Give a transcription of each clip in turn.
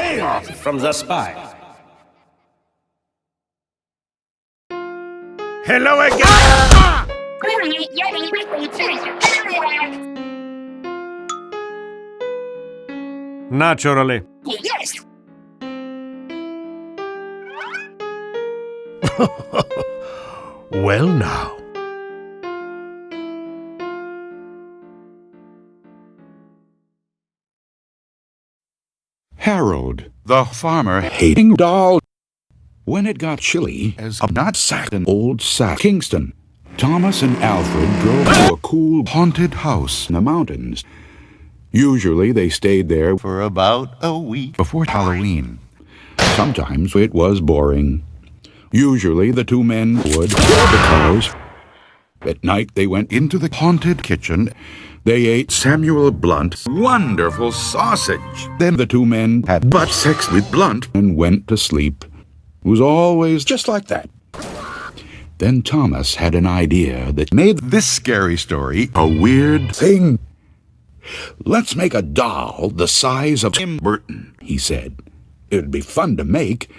Hail from the spy. Hello again! Naturally. Yes. Well now. Harold, the farmer-hating doll. When it got chilly as a knapsack in Old Sack, Kingston, Thomas and Alfred drove to a cool, haunted house in the mountains. Usually they stayed there for about a week before Halloween. Sometimes it was boring. Usually the two men would kill the cows. At night they went into the haunted kitchen. They ate Samuel Blunt's wonderful sausage. Then the two men had butt sex with Blunt and went to sleep. It was always just like that. Then Thomas had an idea that made this scary story a weird thing. "Let's make a doll the size of Tim Burton," he said. "It'd be fun to make,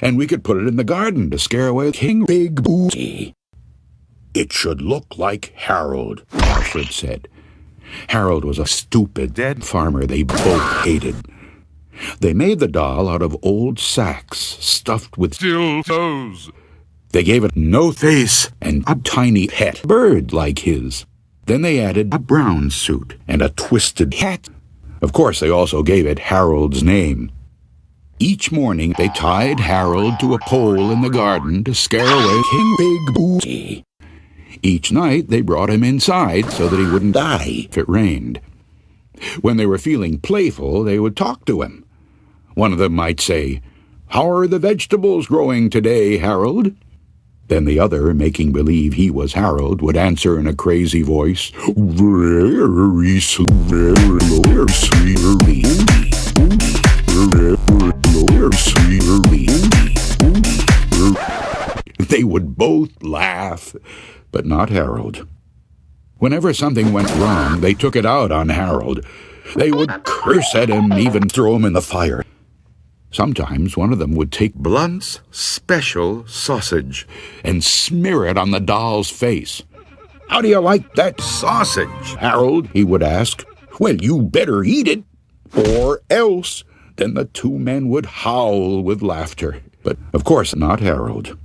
and we could put it in the garden to scare away King Big Booty." "It should look like Harold," Alfred said. Harold was a stupid, dead farmer they both hated. They made the doll out of old sacks stuffed with steel toes. They gave it no face and a tiny pet bird like his. Then they added a brown suit and a twisted hat. Of course, they also gave it Harold's name. Each morning, they tied Harold to a pole in the garden to scare away King Big Booty. Each night, they brought him inside so that he wouldn't die if it rained. When they were feeling playful, they would talk to him. One of them might say, "How are the vegetables growing today, Harold?" Then the other, making believe he was Harold, would answer in a crazy voice, "Very slowly." They would both laugh, but not Harold. Whenever something went wrong, they took it out on Harold. They would curse at him, even throw him in the fire. Sometimes one of them would take Blunt's special sausage and smear it on the doll's face. "How do you like that sausage, Harold?" he would ask. "Well, you better eat it, or else." Then the two men would howl with laughter, but of course not Harold.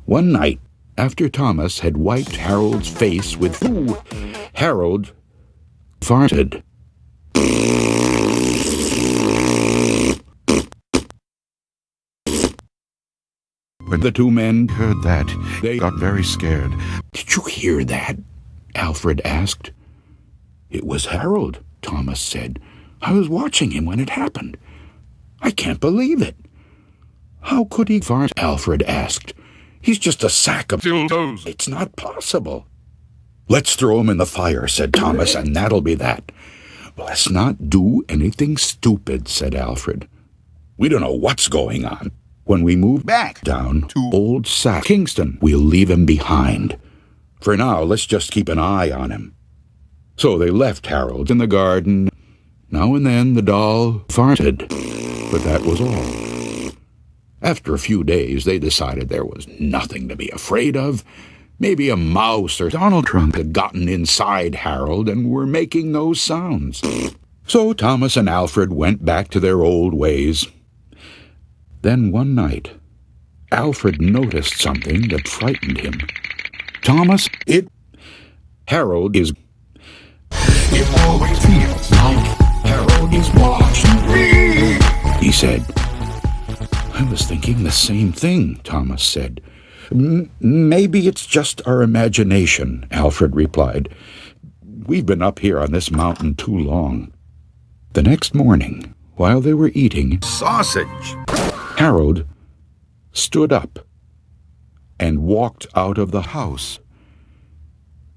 One night, after Thomas had wiped Harold's face with food, Harold farted. When the two men heard that, they got very scared. "Did you hear that?" Alfred asked. "It was Harold," Thomas said. "I was watching him when it happened. I can't believe it." "How could he fart?" Alfred asked. "He's just a sack of dildos. It's not possible." "Let's throw him in the fire," said Thomas, "and that'll be that." "Let's not do anything stupid," said Alfred. "We don't know what's going on. When we move back down to Old Sack Kingston, we'll leave him behind. For now, let's just keep an eye on him." So they left Harold in the garden. Now and then the doll farted, but that was all. After a few days, they decided there was nothing to be afraid of. Maybe a mouse or Donald Trump had gotten inside Harold and were making those sounds. So Thomas and Alfred went back to their old ways. Then one night, Alfred noticed something that frightened him. "Thomas, Harold is... It always feels like Harold is watching me," he said. "I was thinking the same thing," Thomas said. "Maybe it's just our imagination," Alfred replied. "We've been up here on this mountain too long." The next morning, while they were eating sausage, Harold stood up and walked out of the house.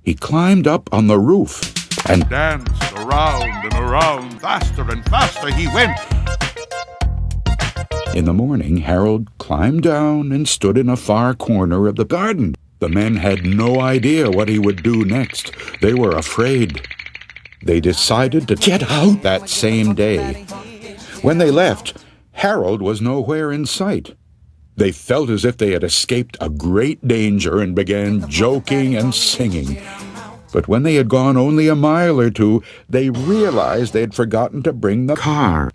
He climbed up on the roof and danced around and around. Faster and faster he went. In the morning, Harold climbed down and stood in a far corner of the garden. The men had no idea what he would do next. They were afraid. They decided to get out that same day. When they left, Harold was nowhere in sight. They felt as if they had escaped a great danger and began joking and singing. But when they had gone only a mile or two, they realized they had forgotten to bring the car.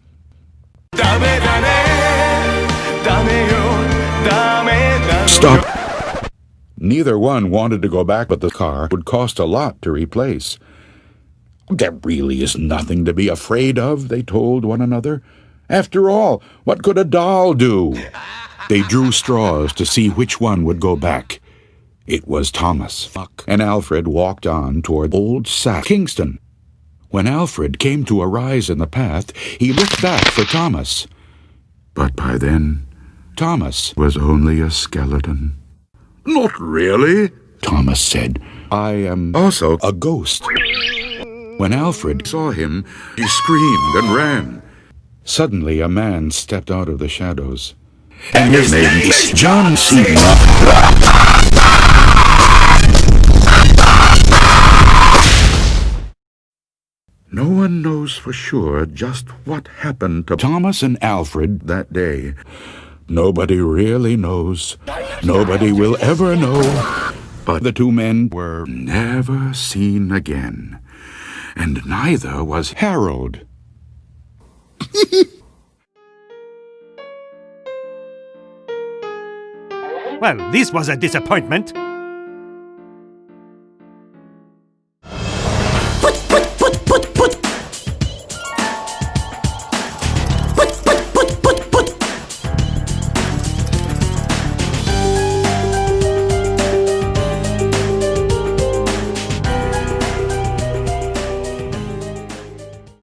Stop! Neither one wanted to go back, but the car would cost a lot to replace. There really is nothing to be afraid of, they told one another. After all, what could a doll do? They drew straws to see which one would go back. It was Thomas, and Alfred walked on toward Old Sack Kingston. When Alfred came to a rise in the path, he looked back for Thomas. But by then, Thomas was only a skeleton. Not really, Thomas said. I am also a ghost. When Alfred saw him, he screamed and ran. Suddenly, a man stepped out of the shadows. And his name is John C. No one knows for sure just what happened to Thomas and Alfred that day. Nobody really knows. Nobody will ever know. But the two men were never seen again. And neither was Harold. Well, this was a disappointment.